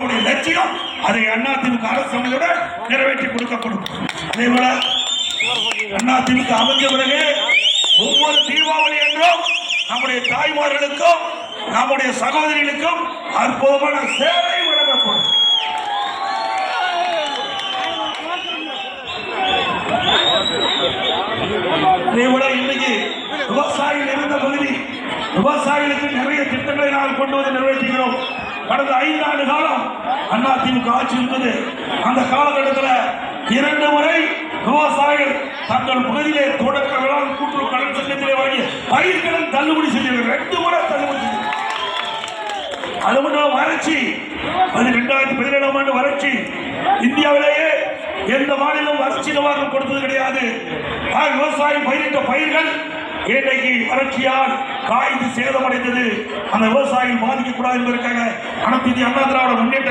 லட்சியம் அதை அதிமுக அரசுடன் நிறைவேற்றி கொடுக்கப்படும். அதேபோல அதிமுக அமைஞ்ச பிறகு ஒவ்வொரு தீபாவளி என்றும் நம்முடைய தாய்மார்களுக்கும் நம்முடைய சகோதரிகளுக்கும் அற்புதமான சேவை வழங்கப்படும். அதேபோல இன்னைக்கு விவசாயிகள் இருந்த பகுதி விவசாயிகளுக்கு நிறைய திட்டங்களை நாங்கள் கொண்டு வந்து நிறைவேற்றுகிறோம். கடந்த 5 ஆண்டு காலம் அதிமுக ஆட்சி இருந்தது. அந்த காலகட்டத்தில் 2 முறை விவசாயிகள் தங்கள் பகுதியிலே தொடக்க வேளாண் கூட்டுறவு கடன் சங்கத்திலே வாங்கி பயிர்கடன் தள்ளுபடி செய்தார்கள். 2 முறை தள்ளுபடி செய்தார்கள். அது மட்டும் வறட்சி 2017ஆம் ஆண்டு வறட்சி இந்தியாவிலேயே எந்த மாநிலம் வறட்சி நிவாரணம் கொடுத்தது கிடையாது. விவசாயம் பயிரிட்ட பயிர்கள் இன்றைக்கு வறட்சியால் காய்ந்து சேதமடைந்தது. அந்த விவசாயிகள் பாதிக்கக்கூடாது என்பதற்காக அனைத்து இந்திய அண்ணா திராவிட முன்னேற்ற